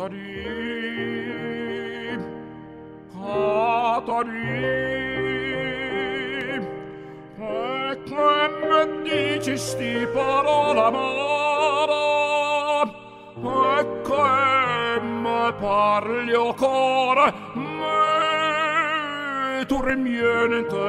Catarì, Catarì, perché mi dici sti parola amara, perché mi parli o core, me tormenta